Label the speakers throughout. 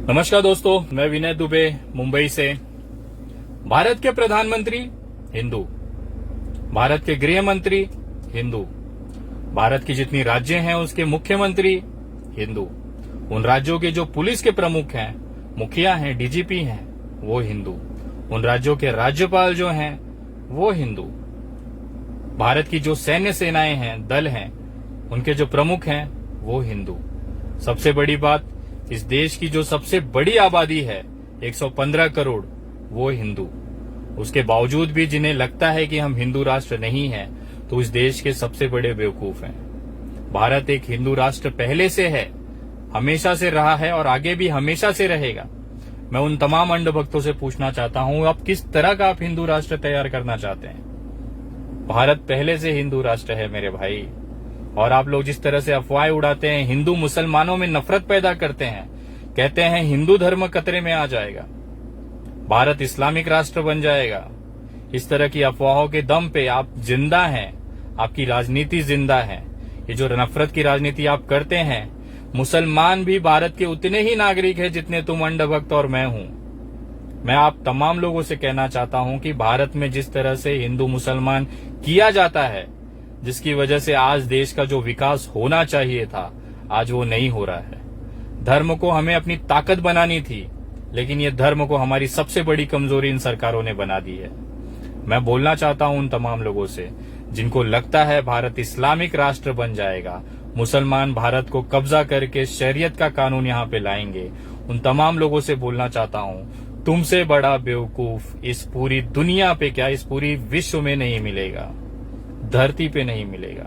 Speaker 1: नमस्कार दोस्तों, मैं विनय दुबे मुंबई से। भारत के प्रधानमंत्री हिंदू, भारत के गृह मंत्री हिंदू, भारत की जितनी राज्य हैं उसके मुख्यमंत्री हिंदू, उन राज्यों के जो पुलिस के प्रमुख हैं, मुखिया हैं, डीजीपी हैं, वो हिंदू, उन राज्यों के राज्यपाल जो हैं वो हिंदू, भारत की जो सैन्य सेनाएं हैं, दल हैं, उनके जो प्रमुख हैं वो हिंदू। सबसे बड़ी बात, इस देश की जो सबसे बड़ी आबादी है 115 करोड़, वो हिंदू। उसके बावजूद भी जिन्हें लगता है कि हम हिंदू राष्ट्र नहीं हैं, तो इस देश के सबसे बड़े बेवकूफ हैं। भारत एक हिंदू राष्ट्र पहले से है, हमेशा से रहा है और आगे भी हमेशा से रहेगा। मैं उन तमाम अंध भक्तों से पूछना चाहता हूं, आप किस तरह का आप हिंदू राष्ट्र तैयार करना चाहते हैं? भारत पहले से हिंदू राष्ट्र है मेरे भाई। और आप लोग जिस तरह से अफवाहें उड़ाते हैं, हिंदू मुसलमानों में नफरत पैदा करते हैं, कहते हैं हिंदू धर्म खतरे में आ जाएगा, भारत इस्लामिक राष्ट्र बन जाएगा, इस तरह की अफवाहों के दम पे आप जिंदा हैं, आपकी राजनीति जिंदा है। ये जो नफरत की राजनीति आप करते हैं, मुसलमान भी भारत के उतने ही नागरिक हैं जितने तुम अंधभक्त और मैं हूं। मैं आप तमाम लोगों से कहना चाहता हूं कि भारत में जिस तरह से हिंदू मुसलमान किया जाता है, जिसकी वजह से आज देश का जो विकास होना चाहिए था, आज वो नहीं हो रहा है। धर्म को हमें अपनी ताकत बनानी थी, लेकिन ये धर्म को हमारी सबसे बड़ी कमजोरी इन सरकारों ने बना दी है। मैं बोलना चाहता हूं उन तमाम लोगों से जिनको लगता है भारत इस्लामिक राष्ट्र बन जाएगा, मुसलमान भारत को कब्जा करके शरीयत का कानून यहाँ पे लाएंगे, उन तमाम लोगों से बोलना चाहता हूं, तुमसे बड़ा बेवकूफ इस पूरी दुनिया पे क्या, इस पूरी विश्व में नहीं मिलेगा, धरती पे नहीं मिलेगा।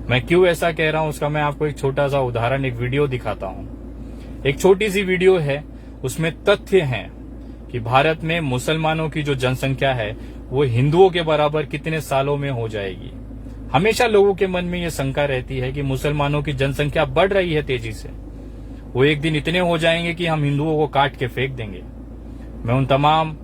Speaker 1: मैं क्यों ऐसा कह रहा हूं उसका मैं आपको एक छोटा सा उदाहरण, एक वीडियो दिखाता हूं। एक छोटी सी वीडियो है, उसमें तथ्य हैं कि भारत में मुसलमानों की जो जनसंख्या है वो हिंदुओं के बराबर कितने सालों में हो जाएगी। हमेशा लोगों के मन में ये शंका रहती है कि मुसलमानों की जनसंख्या बढ़ रही है तेजी से, वो एक दिन इतने हो जाएंगे कि हम हिंदुओं को काट के फेंक देंगे। मैं उन तमाम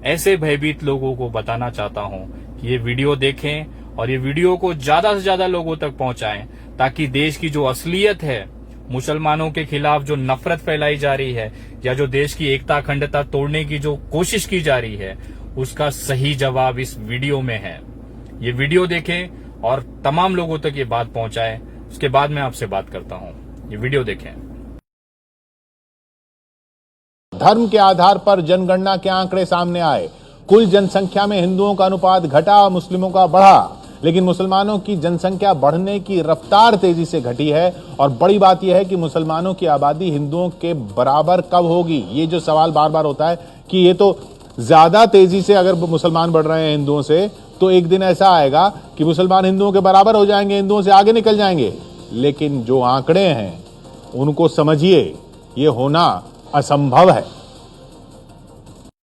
Speaker 1: ऐसे भयभीत लोगों को बताना चाहता हूं कि ये वीडियो देखें और ये वीडियो को ज्यादा से ज्यादा लोगों तक पहुंचाएं, ताकि देश की जो असलियत है, मुसलमानों के खिलाफ जो नफरत फैलाई जा रही है या जो देश की एकता अखंडता तोड़ने की जो कोशिश की जा रही है, उसका सही जवाब इस वीडियो में है। ये वीडियो देखें और तमाम लोगों तक ये बात पहुंचाएं। उसके बाद मैं आपसे बात करता हूं। ये वीडियो देखें।
Speaker 2: धर्म के आधार पर जनगणना के आंकड़े सामने आए, कुल जनसंख्या में हिंदुओं का अनुपात घटा, मुस्लिमों का बढ़ा, लेकिन मुसलमानों की जनसंख्या बढ़ने की रफ्तार तेजी से घटी है। और बड़ी बात यह है कि मुसलमानों की आबादी हिंदुओं के बराबर कब होगी, ये जो सवाल बार बार होता है कि ये तो ज्यादा तेजी से अगर मुसलमान बढ़ रहे हैं हिंदुओं से, तो एक दिन ऐसा आएगा कि मुसलमान हिंदुओं के बराबर हो जाएंगे, हिंदुओं से आगे निकल जाएंगे। लेकिन जो आंकड़े हैं उनको समझिए, ये होना असंभव है।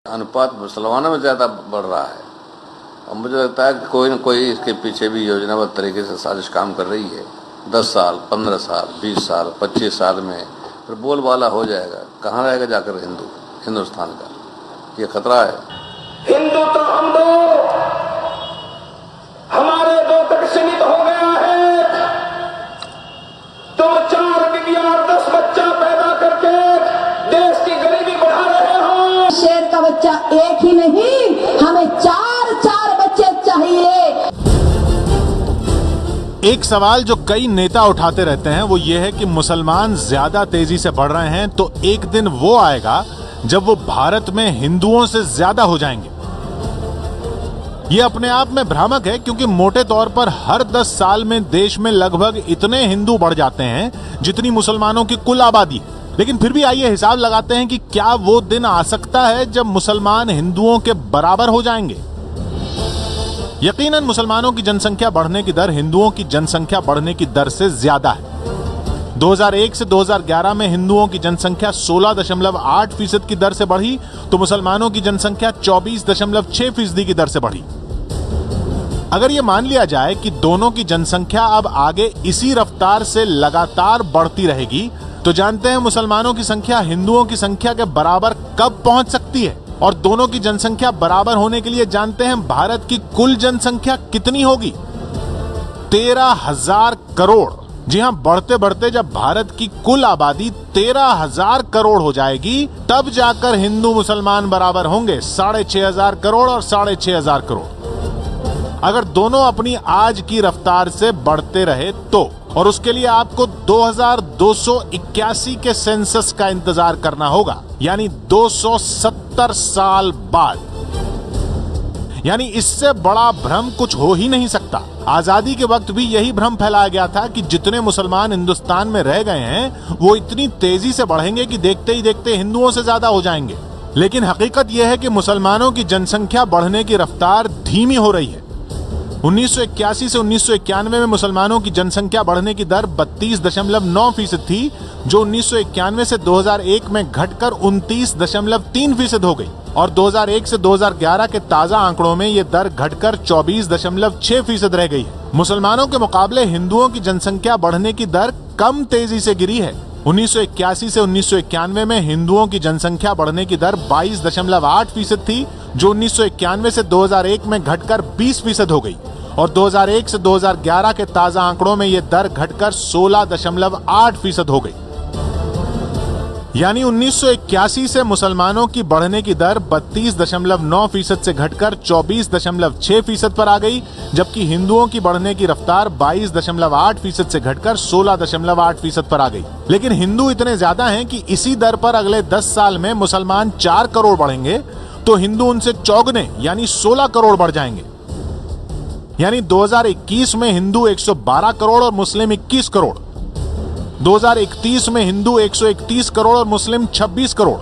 Speaker 3: अनुपात मुसलमानों में ज्यादा बढ़ रहा है और मुझे लगता है कि कोई न कोई इसके पीछे भी योजनाबद्ध तरीके से साजिश काम कर रही है। 10 साल, 15 साल, 20 साल, 25 साल में फिर बोलबाला हो जाएगा। कहाँ रहेगा जाकर हिंदुस्तान का? ये खतरा है।
Speaker 4: हिंदू तो हम दो, हमारे दो तक सीमित हो गया है। 2-4 मिलियन 10 बच्चा पैदा करके देश की गरीबी बढ़ा रहे हो।
Speaker 5: शेर का बच्चा एक ही नहीं, हमें 4-4 बच्चे चाहिए।
Speaker 2: एक सवाल जो कई नेता उठाते रहते हैं वो ये है कि मुसलमान ज्यादा तेजी से बढ़ रहे हैं, तो एक दिन वो आएगा जब वो भारत में हिंदुओं से ज्यादा हो जाएंगे। ये अपने आप में भ्रामक है, क्योंकि मोटे तौर पर हर 10 साल में देश में लगभग इतने हिंदू बढ़ जाते हैं जितनी मुसलमानों की कुल आबादी। लेकिन फिर भी आइए हिसाब लगाते हैं कि क्या वो दिन आ सकता है जब मुसलमान हिंदुओं के बराबर हो जाएंगे। यकीनन मुसलमानों की जनसंख्या बढ़ने की दर हिंदुओं की जनसंख्या बढ़ने की दर से ज्यादा है। 2001 से 2011 में हिंदुओं की जनसंख्या 16.8% की दर से बढ़ी, तो मुसलमानों की जनसंख्या 24.6% की दर से बढ़ी। अगर ये मान लिया जाए कि दोनों की जनसंख्या अब आगे इसी रफ्तार से लगातार बढ़ती रहेगी, तो जानते हैं मुसलमानों की संख्या हिंदुओं की संख्या के बराबर कब पहुंच सकती है। और दोनों की जनसंख्या बराबर होने के लिए जानते हैं भारत की कुल जनसंख्या कितनी होगी? 13,000 करोड़। जी हां, बढ़ते बढ़ते जब भारत की कुल आबादी 13,000 करोड़ हो जाएगी, तब जाकर हिंदू मुसलमान बराबर होंगे 6,500 करोड़ और 6,500 करोड़। अगर दोनों अपनी आज की रफ्तार से बढ़ते रहे तो, और उसके लिए आपको 2281 के सेंसस का इंतजार करना होगा, यानी 270 साल बाद। यानी इससे बड़ा भ्रम कुछ हो ही नहीं सकता। आजादी के वक्त भी यही भ्रम फैलाया गया था कि जितने मुसलमान हिंदुस्तान में रह गए हैं वो इतनी तेजी से बढ़ेंगे कि देखते ही देखते हिंदुओं से ज्यादा हो जाएंगे। लेकिन हकीकत यह है कि मुसलमानों की जनसंख्या बढ़ने की रफ्तार धीमी हो रही है। 1981 से 1991 में मुसलमानों की जनसंख्या बढ़ने की दर 32.9% थी, जो 1991 से 2001 में घटकर 29.3% हो गई, और 2001 से 2011 के ताजा आंकड़ों में ये दर घटकर 24.6% रह गई है। मुसलमानों के मुकाबले हिंदुओं की जनसंख्या बढ़ने की दर कम तेजी से गिरी है। 1981 से 1991 में हिंदुओं की जनसंख्या बढ़ने की दर 22.8% थी, जो 1991 से 2001 में घटकर 20% हो गई, और 2001 से 2011 के ताजा आंकड़ों में यह दर घटकर 16.8% हो गई। यानी 1981 से मुसलमानों की बढ़ने की दर 32.9% से घटकर 24.6% पर आ गई, जबकि हिंदुओं की बढ़ने की रफ्तार 22.8% से घटकर 16.8% पर आ गई। लेकिन हिंदू इतने ज्यादा हैं कि इसी दर पर अगले 10 साल में मुसलमान 4 करोड़ बढ़ेंगे तो हिंदू उनसे चौगुने यानी 16 करोड़ बढ़ जाएंगे। यानी 2021 में हिंदू 112 करोड़ और मुस्लिम 21 करोड़, 2031 में हिंदू 131 करोड़ और मुस्लिम 26 करोड़।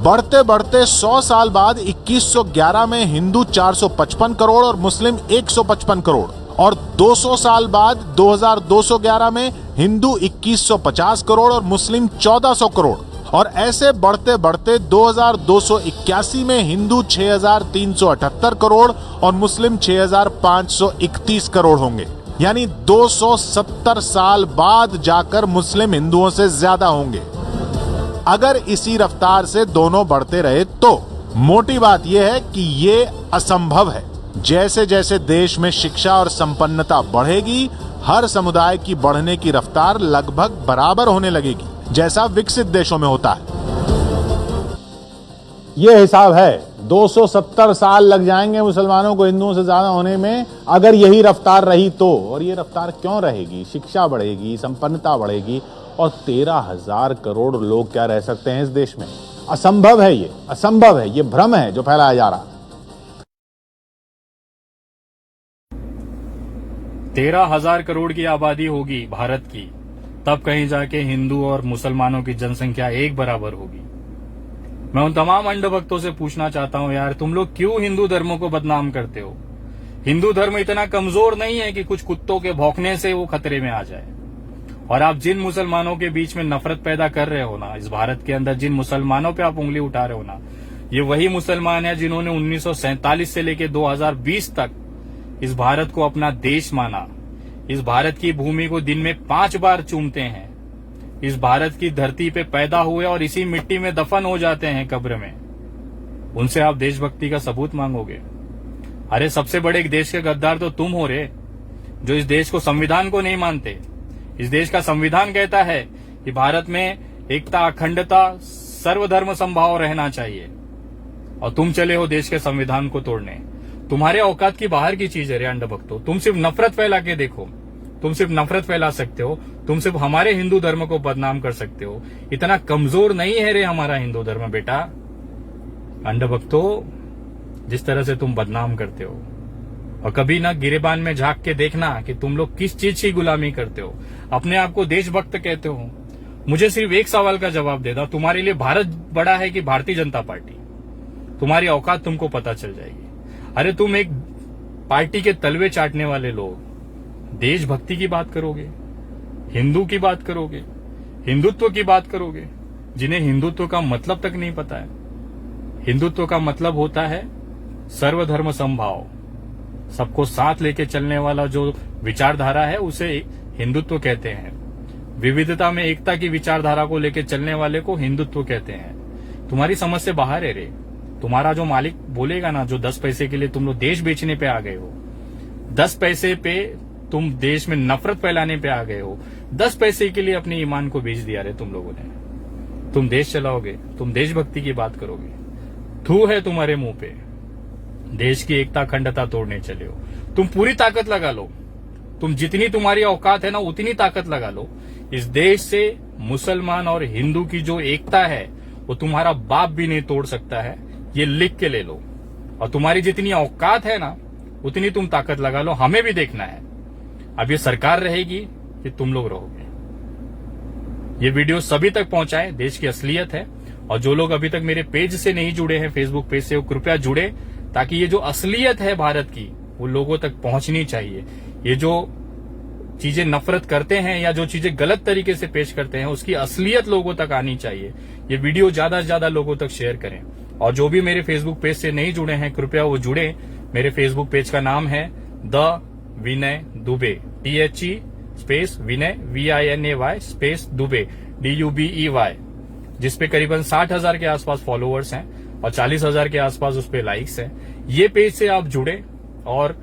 Speaker 2: बढ़ते बढ़ते 100 साल बाद 2111 में हिंदू 455 करोड़ और मुस्लिम 155 करोड़, और 200 साल बाद 2211 में हिंदू 2150 करोड़ और मुस्लिम 1400 करोड़, और ऐसे बढ़ते बढ़ते 2281 में हिंदू 6378 करोड़ और मुस्लिम 6531 करोड़ होंगे। यानी 270 साल बाद जाकर मुस्लिम हिंदुओं से ज्यादा होंगे। अगर इसी रफ्तार से दोनों बढ़ते रहे तो मोटी बात यह है कि ये असंभव है। जैसे जैसे देश में शिक्षा और संपन्नता बढ़ेगी, हर समुदाय की बढ़ने की रफ्तार लगभग बराबर होने लगेगी, जैसा विकसित देशों में होता है।
Speaker 6: ये हिसाब है। 270 साल लग जाएंगे मुसलमानों को हिंदुओं से ज्यादा होने में, अगर यही रफ्तार रही तो। और ये रफ्तार क्यों रहेगी? शिक्षा बढ़ेगी, संपन्नता बढ़ेगी, और 13,000 करोड़ लोग क्या रह सकते हैं इस देश में? असंभव है, ये असंभव है, ये भ्रम है जो फैलाया जा रहा है।
Speaker 1: 13,000 करोड़ की आबादी होगी भारत की, तब कहीं जाके हिंदू और मुसलमानों की जनसंख्या एक बराबर होगी। मैं उन तमाम अंधभक्तों से पूछना चाहता हूं, यार तुम लोग क्यों हिंदू धर्मों को बदनाम करते हो? हिंदू धर्म इतना कमजोर नहीं है कि कुछ कुत्तों के भौंकने से वो खतरे में आ जाए। और आप जिन मुसलमानों के बीच में नफरत पैदा कर रहे हो ना, इस भारत के अंदर जिन मुसलमानों पे आप उंगली उठा रहे हो ना, ये वही मुसलमान है जिन्होंने 1947 से लेकर 2020 तक इस भारत को अपना देश माना, इस भारत की भूमि को दिन में 5 बार चूमते हैं, इस भारत की धरती पे पैदा हुए और इसी मिट्टी में दफन हो जाते हैं कब्र में। उनसे आप देशभक्ति का सबूत मांगोगे? अरे सबसे बड़े देश के गद्दार तो तुम हो रे, जो इस देश को, संविधान को नहीं मानते। इस देश का संविधान कहता है कि भारत में एकता, अखंडता, सर्वधर्म संभाव रहना चाहिए, और तुम चले हो देश के संविधान को तोड़ने। तुम्हारे औकात की बाहर की चीज है रे अंधभक्तों। तुम सिर्फ नफरत फैला के देखो, तुम सिर्फ नफरत फैला सकते हो, तुम सिर्फ हमारे हिंदू धर्म को बदनाम कर सकते हो। इतना कमजोर नहीं है रे हमारा हिंदू धर्म बेटा। अंधभक्तों, जिस तरह से तुम बदनाम करते हो, और कभी ना गिरेबान में झांक के देखना कि तुम लोग किस चीज की गुलामी करते हो। अपने आप को देशभक्त कहते हो। मुझे सिर्फ एक सवाल का जवाब दे दो, तुम्हारे लिए भारत बड़ा है कि भारतीय जनता पार्टी? तुम्हारी औकात तुमको पता चल जाएगी। अरे तुम एक पार्टी के तलवे चाटने वाले लोग देशभक्ति की बात करोगे, हिंदू की बात करोगे, हिंदुत्व की बात करोगे, जिन्हें हिंदुत्व का मतलब तक नहीं पता है। हिंदुत्व का मतलब होता है सर्वधर्म संभाव, सबको साथ लेके चलने वाला जो विचारधारा है उसे हिंदुत्व कहते हैं। विविधता में एकता की विचारधारा को लेके चलने वाले को हिंदुत्व कहते हैं। तुम्हारी समझ से बाहर है रे। तुम्हारा जो मालिक बोलेगा ना, जो 10 पैसे के लिए तुम लोग देश बेचने पे आ गए हो, 10 पैसे पे तुम देश में नफरत फैलाने पे आ गए हो। 10 पैसे के लिए अपने ईमान को बेच दिया रे तुम लोगों ने। तुम देश चलाओगे, तुम देशभक्ति की बात करोगे, थू है तुम्हारे मुंह पे। देश की एकता अखंडता तोड़ने चले हो। तुम पूरी ताकत लगा लो, तुम जितनी तुम्हारी औकात है ना उतनी ताकत लगा लो। इस देश से मुसलमान और हिंदू की जो एकता है वो तुम्हारा बाप भी नहीं तोड़ सकता है, ये लिख के ले लो। और तुम्हारी जितनी औकात है ना उतनी तुम ताकत लगा लो। हमें भी देखना है अब ये सरकार रहेगी कि तुम लोग रहोगे। ये वीडियो सभी तक पहुंचाएं, देश की असलियत है। और जो लोग अभी तक मेरे पेज से नहीं जुड़े हैं, फेसबुक पेज से, वो कृपया जुड़े, ताकि ये जो असलियत है भारत की वो लोगों तक पहुंचनी चाहिए। ये जो चीजें नफरत करते हैं या जो चीजें गलत तरीके से पेश करते हैं उसकी असलियत लोगों तक आनी चाहिए। ये वीडियो ज्यादा से ज्यादा लोगों तक शेयर करें। और जो भी मेरे फेसबुक पेज से नहीं जुड़े हैं कृपया वो जुड़े। मेरे फेसबुक पेज का नाम है the Vinay Dubey, THE space Vinay VINAY space Dubey DUBEY, जिसपे करीबन 60,000 के आसपास फॉलोअर्स हैं और 40,000 के आसपास उस पे लाइक्स हैं। ये पेज से आप जुड़े और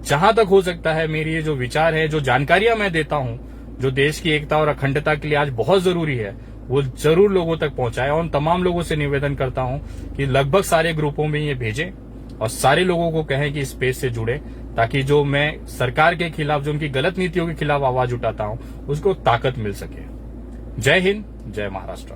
Speaker 1: जहां तक हो सकता है मेरी ये जो विचार है, जो जानकारियां मैं देता हूं, जो देश की एकता और अखंडता के लिए आज बहुत जरूरी है, वो जरूर लोगों तक पहुंचाए। और उन तमाम लोगों से निवेदन करता हूं कि लगभग सारे ग्रुपों में ये भेजें और सारे लोगों को कहें कि इस पेज से जुड़े, ताकि जो मैं सरकार के खिलाफ, जो उनकी गलत नीतियों के खिलाफ आवाज उठाता हूं, उसको ताकत मिल सके। जय हिंद, जय महाराष्ट्र।